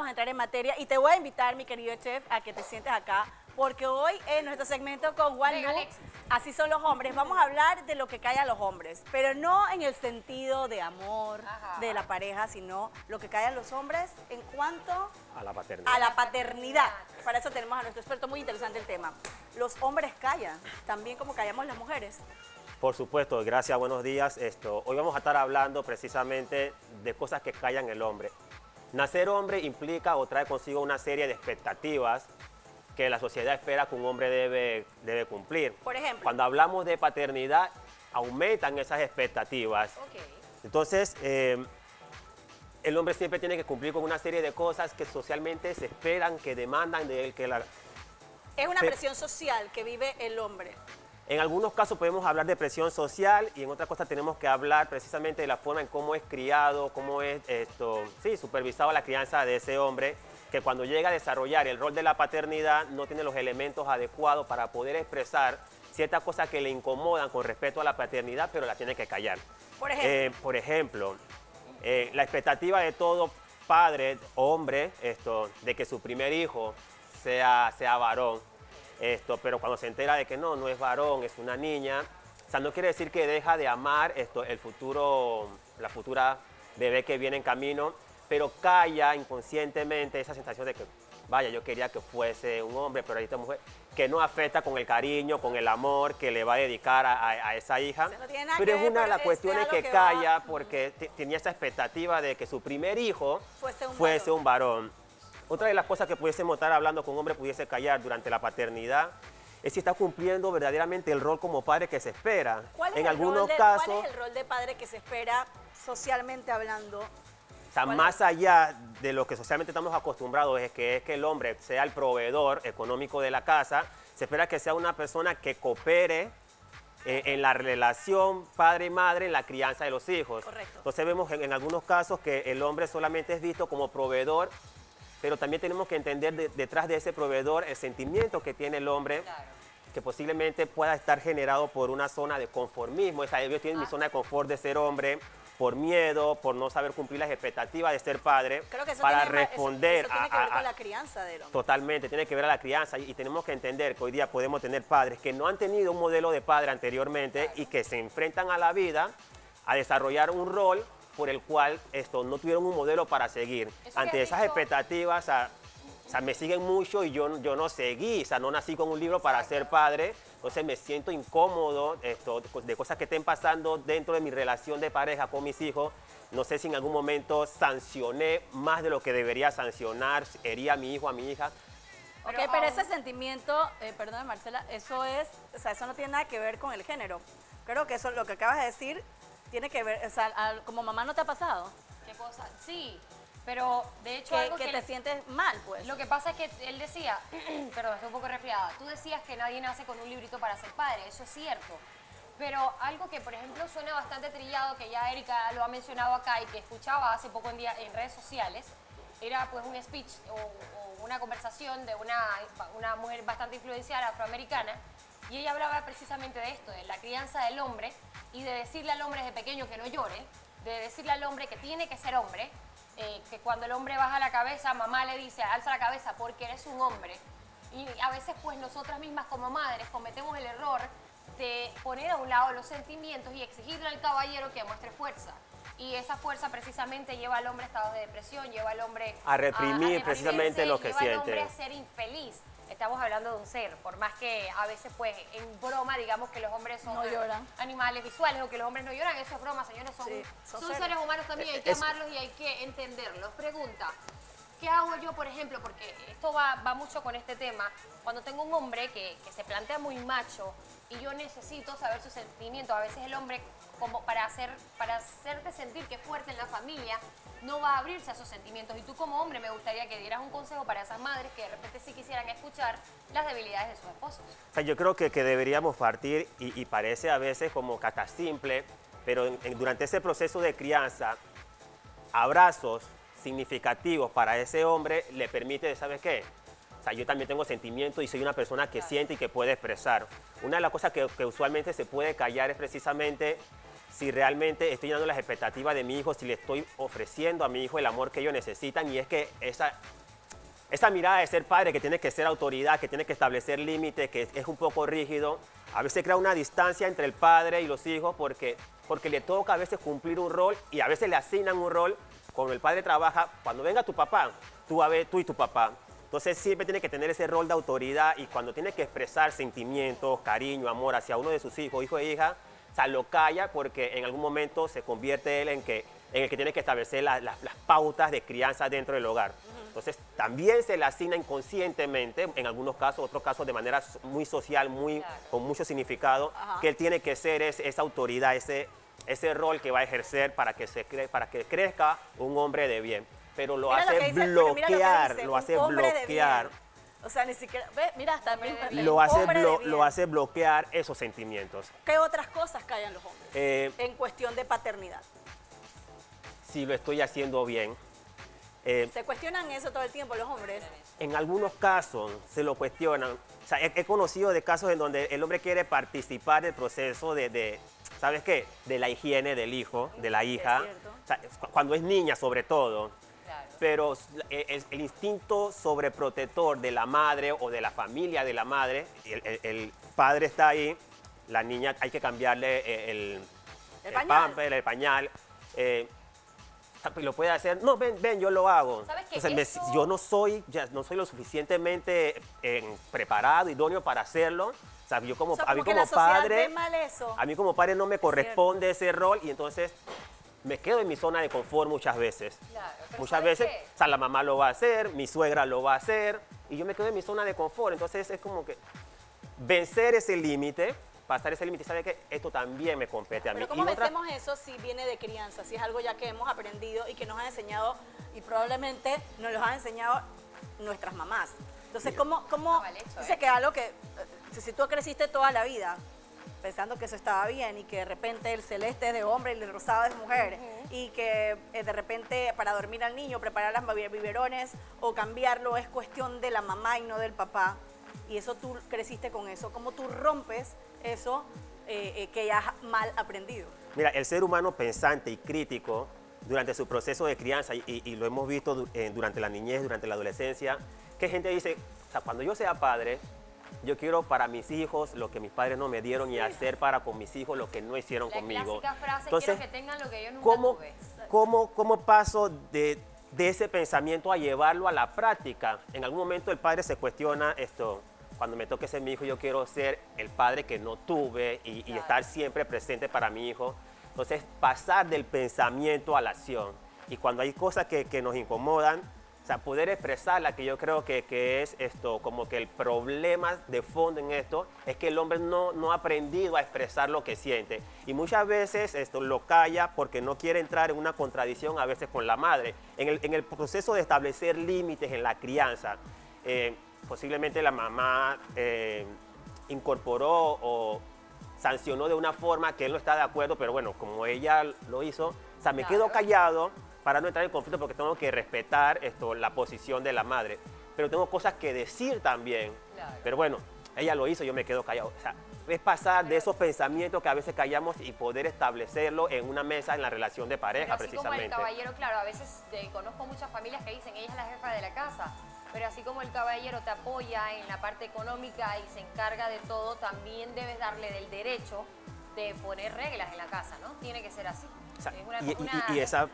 vamos a entrar en materia y te voy a invitar, mi querido chef, a que te sientes acá, porque hoy en nuestro segmento con Juan Lu, así son los hombres, vamos a hablar de lo que calla a los hombres, pero no en el sentido de amor, de la pareja, sino lo que calla a los hombres en cuanto a la paternidad. A la paternidad. Para eso tenemos a nuestro experto, muy interesante el tema. Los hombres callan, también como callamos las mujeres. Por supuesto, gracias, buenos días. Hoy vamos a estar hablando precisamente de cosas que callan el hombre. Nacer hombre implica o trae consigo una serie de expectativas que la sociedad espera que un hombre debe cumplir. Por ejemplo. Cuando hablamos de paternidad, aumentan esas expectativas. Entonces, el hombre siempre tiene que cumplir con una serie de cosas que socialmente se esperan, que demandan de él. Es una presión social que vive el hombre. En algunos casos podemos hablar de presión social y en otras cosas tenemos que hablar precisamente de la forma en cómo es criado, cómo es supervisado la crianza de ese hombre, que cuando llega a desarrollar el rol de la paternidad no tiene los elementos adecuados para poder expresar ciertas cosas que le incomodan con respecto a la paternidad, pero la tiene que callar. Por ejemplo, la expectativa de todo padre, hombre, de que su primer hijo sea varón. Pero cuando se entera de que no es varón, es una niña, o sea, no quiere decir que deja de amar la futura bebé que viene en camino, pero calla inconscientemente esa sensación de que, vaya, yo quería que fuese un hombre, pero ahí esta mujer, que no afecta con el cariño, con el amor que le va a dedicar a esa hija. No pero es una de las cuestiones que calla porque tenía esa expectativa de que su primer hijo fuese un varón. Otra de las cosas que pudiésemos estar hablando con un hombre pudiese callar durante la paternidad es si está cumpliendo verdaderamente el rol como padre que se espera. ¿Cuál es el rol de padre que se espera socialmente hablando? O sea, más allá de lo que socialmente estamos acostumbrados es que el hombre sea el proveedor económico de la casa, se espera que sea una persona que coopere en la relación padre y madre en la crianza de los hijos. Correcto. Entonces vemos en algunos casos que el hombre solamente es visto como proveedor, pero también tenemos que entender detrás de ese proveedor el sentimiento que tiene el hombre, que posiblemente pueda estar generado por una zona de conformismo. O sea, yo estoy en mi zona de confort de ser hombre, por miedo, por no saber cumplir las expectativas de ser padre, creo que eso para tiene, responder eso tiene que ver con la crianza del hombre. Totalmente, tiene que ver a la crianza y tenemos que entender que hoy día podemos tener padres que no han tenido un modelo de padre anteriormente y que se enfrentan a la vida a desarrollar un rol por el cual no tuvieron un modelo para seguir. Ante esas expectativas, o sea, me siguen mucho y yo no seguí, o sea, no nací con un libro para ser padre, entonces me siento incómodo de cosas que estén pasando dentro de mi relación de pareja con mis hijos. No sé si en algún momento sancioné más de lo que debería sancionar, hería a mi hijo, a mi hija. Pero ese sentimiento, perdón Marcela, eso no tiene nada que ver con el género. Creo que eso, lo que acabas de decir, tiene que ver, o sea, como mamá no te ha pasado. ¿Qué cosa? Sí, pero de hecho que te sientes mal, pues. Lo que pasa es que él decía, perdón, estoy un poco resfriada, tú decías que nadie nace con un librito para ser padre, eso es cierto. Pero algo que, por ejemplo, suena bastante trillado, que ya Erika lo ha mencionado acá y que escuchaba hace poco en redes sociales, era pues un speech o una conversación de una mujer bastante influenciada afroamericana, y ella hablaba precisamente de esto, de la crianza del hombre y de decirle al hombre desde pequeño que no llore, de decirle al hombre que tiene que ser hombre, que cuando el hombre baja la cabeza, mamá le dice, alza la cabeza porque eres un hombre. Y a veces pues nosotras mismas como madres cometemos el error de poner a un lado los sentimientos y exigirle al caballero que muestre fuerza. Y esa fuerza precisamente lleva al hombre a estados de depresión, lleva al hombre a reprimir precisamente lo que siente. Lleva al hombre a ser infeliz. Estamos hablando de un ser, por más que a veces pues en broma digamos que los hombres son animales visuales o que los hombres no lloran, eso es broma, señores, son seres humanos también, hay que amarlos y hay que entenderlos. Pregunta, ¿qué hago yo, por ejemplo? Porque esto va mucho con este tema, cuando tengo un hombre que se plantea muy macho y yo necesito saber sus sentimientos, a veces el hombre como para hacerte sentir que es fuerte en la familia, no va a abrirse a esos sentimientos. Y tú como hombre me gustaría que dieras un consejo para esas madres que de repente sí quisieran escuchar las debilidades de sus esposos. O sea, yo creo que deberíamos partir, y parece a veces como hasta simple, pero durante ese proceso de crianza, abrazos significativos para ese hombre le permite, ¿sabes qué? O sea, yo también tengo sentimientos y soy una persona que siente y que puede expresar. Una de las cosas que usualmente se puede callar es precisamente si realmente estoy llenando las expectativas de mi hijo, si le estoy ofreciendo a mi hijo el amor que ellos necesitan. Y es que esa mirada de ser padre, que tiene que ser autoridad, que tiene que establecer límites, que es un poco rígido, a veces crea una distancia entre el padre y los hijos porque le toca a veces cumplir un rol y a veces le asignan un rol. Cuando el padre trabaja, cuando venga tu papá, tú y tu papá. Entonces siempre tiene que tener ese rol de autoridad y cuando tiene que expresar sentimientos, cariño, amor hacia uno de sus hijos, hijo e hija, o sea, lo calla porque en algún momento se convierte él en el que tiene que establecer las pautas de crianza dentro del hogar. Entonces también se le asigna inconscientemente, en algunos casos, otros casos de manera muy social, con mucho significado, que él tiene que ser esa autoridad, ese rol que va a ejercer para que crezca un hombre de bien. Pero lo hace bloquear, lo hace bloquear. O sea, ni siquiera, mira, también lo hace bloquear esos sentimientos. ¿Qué otras cosas callan los hombres en cuestión de paternidad? Si lo estoy haciendo bien. ¿Se cuestionan eso todo el tiempo los hombres? En algunos casos se lo cuestionan. O sea, he conocido de casos en donde el hombre quiere participar del proceso ¿sabes qué? De la higiene del hijo, de la hija. O sea, cuando es niña sobre todo. Claro. Pero el instinto sobreprotector de la madre o de la familia de la madre, el padre está ahí, la niña hay que cambiarle el pamper, el pañal. Lo puede hacer, no, ven, yo lo hago. ¿Sabes qué? Entonces, yo no soy lo suficientemente preparado, idóneo para hacerlo. O sea, yo como, a mí como padre, a mí como padre no me corresponde ese rol y entonces me quedo en mi zona de confort muchas veces. Claro, muchas veces, o sea, la mamá lo va a hacer, mi suegra lo va a hacer y yo me quedo en mi zona de confort. Entonces es como que vencer ese límite, pasar ese límite, ¿sabe qué? Esto también me compete a mí. Pero ¿cómo vencemos eso si viene de crianza? Si es algo ya que hemos aprendido y que nos han enseñado y probablemente nos lo han enseñado nuestras mamás. Entonces, ¿cómo dice que algo que, si tú creciste toda la vida pensando que eso estaba bien y que de repente el celeste es de hombre y el rosado es de mujer y que de repente para dormir al niño, preparar las biberones o cambiarlo es cuestión de la mamá y no del papá y eso tú creciste con eso, ¿cómo tú rompes eso que ya has mal aprendido? Mira, el ser humano pensante y crítico durante su proceso de crianza y lo hemos visto durante la niñez, durante la adolescencia, que gente dice, o sea, cuando yo sea padre, yo quiero para mis hijos lo que mis padres no me dieron y hacer para con mis hijos lo que no hicieron conmigo. La clásica frase, entonces, quiero que tengan lo que yo nunca tuve. ¿Cómo paso de ese pensamiento a llevarlo a la práctica? En algún momento el padre se cuestiona esto. Cuando me toque ser mi hijo, yo quiero ser el padre que no tuve y estar siempre presente para mi hijo. Entonces, pasar del pensamiento a la acción. Y cuando hay cosas que nos incomodan, o sea, poder expresarla, que yo creo que es esto, como que el problema de fondo en esto es que el hombre no ha aprendido a expresar lo que siente. Y muchas veces esto lo calla porque no quiere entrar en una contradicción a veces con la madre. En el proceso de establecer límites en la crianza, posiblemente la mamá incorporó o sancionó de una forma que él no está de acuerdo, pero bueno, como ella lo hizo, o sea, me quedo callado para no entrar en conflicto porque tengo que respetar la posición de la madre. Pero tengo cosas que decir también. Claro. Pero bueno, ella lo hizo, yo me quedo callado. O sea, es pasar de esos pensamientos que a veces callamos y poder establecerlo en una mesa en la relación de pareja, pero así precisamente. Como el caballero, claro, a veces conozco muchas familias que dicen, ella es la jefa de la casa. Pero así como el caballero te apoya en la parte económica y se encarga de todo, también debes darle del derecho de poner reglas en la casa, ¿no? Tiene que ser así. O sea, y esa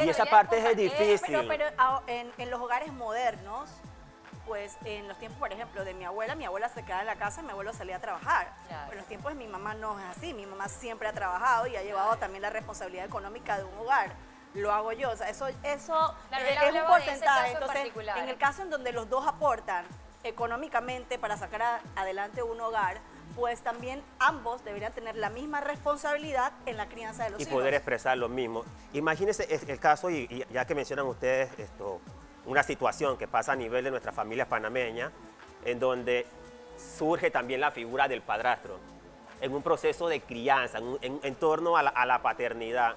esa parte es difícil. Pero en los hogares modernos, pues en los tiempos, por ejemplo, de mi abuela se quedaba en la casa y mi abuelo salía a trabajar. Claro. En los tiempos de mi mamá no es así. Mi mamá siempre ha trabajado y ha llevado también la responsabilidad económica de un hogar. Lo hago yo, o sea, eso claro, es un porcentaje. Entonces, en el caso en donde los dos aportan económicamente para sacar adelante un hogar, pues también ambos deberían tener la misma responsabilidad en la crianza de los hijos. Y poder expresar lo mismo. Imagínense el caso, y ya que mencionan ustedes una situación que pasa a nivel de nuestras familias panameñas, en donde surge también la figura del padrastro, en un proceso de crianza, en torno a la paternidad.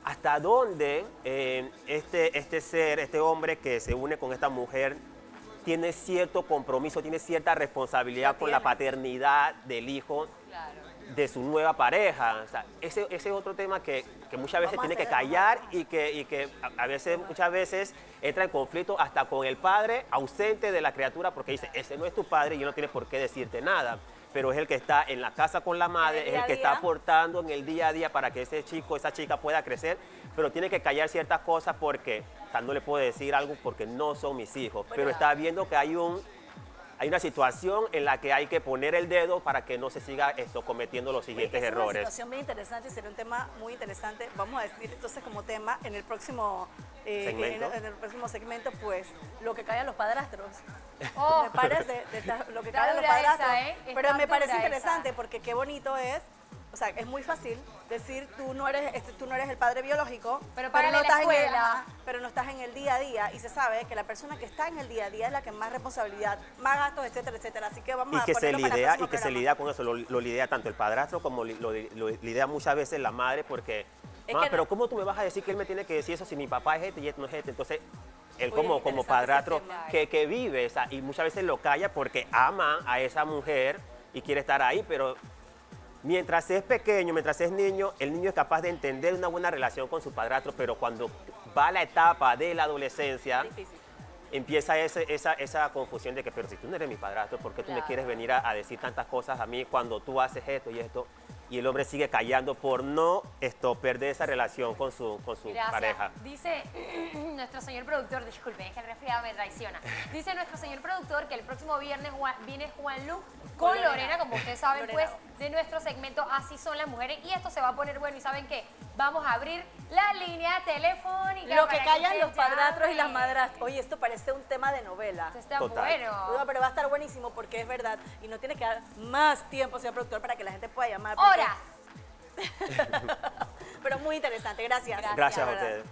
¿Hasta dónde este hombre que se une con esta mujer tiene cierto compromiso, tiene cierta responsabilidad con la paternidad del hijo? Claro. de su nueva pareja. O sea, ese es otro tema que muchas veces tiene que callar y que a veces, muchas veces entra en conflicto hasta con el padre ausente de la criatura porque dice, ese no es tu padre y yo no tiene por qué decirte nada. Pero es el que está en la casa con la madre, es el que está aportando en el día a día para que ese chico, esa chica pueda crecer, pero tiene que callar ciertas cosas porque, o sea, no le puedo decir algo porque no son mis hijos, pero está viendo que hay una situación en la que hay que poner el dedo para que no se siga cometiendo los siguientes errores. Es una situación bien interesante y sería un tema muy interesante. Vamos a decir entonces como tema en el próximo segmento, pues lo que cae a los padrastros. Me parece lo que cae a los padrastros. Pero me parece interesante porque qué bonito es. O sea, es muy fácil decir tú no eres el padre biológico, pero no estás en el día a día y se sabe que la persona que está en el día a día es la que más responsabilidad, más gastos, etcétera, etcétera. Así que vamos a ponerlo para el próximo programa. Se lidia con eso, lo lidia tanto el padrastro como lo lidia muchas veces la madre porque, pero ¿cómo tú me vas a decir que él me tiene que decir eso si mi papá es este y este no es este? Entonces, él como padrastro que vive, o sea, y muchas veces lo calla porque ama a esa mujer y quiere estar ahí, pero mientras es pequeño, mientras es niño, el niño es capaz de entender una buena relación con su padrastro, pero cuando va a la etapa de la adolescencia, empieza esa confusión de que, pero si tú no eres mi padrastro, ¿por qué tú me quieres venir a decir tantas cosas a mí cuando tú haces esto y esto? Y el hombre sigue callando por no perder esa relación con su pareja. Dice nuestro señor productor, disculpe, es que el resfriado me traiciona. Dice nuestro señor productor que el próximo viernes viene Juan Luc con Lorena, como ustedes saben, pues, de nuestro segmento Así son las mujeres. Y esto se va a poner bueno. ¿Y saben qué? Vamos a abrir la línea telefónica. Lo que callan los padrastros y las madrastras. Oye, esto parece un tema de novela. Esto está bueno. No, pero va a estar buenísimo porque es verdad. Y no tiene que dar más tiempo, señor productor, para que la gente pueda llamar. ¡Horas! Pero muy interesante. Gracias. Gracias a ustedes.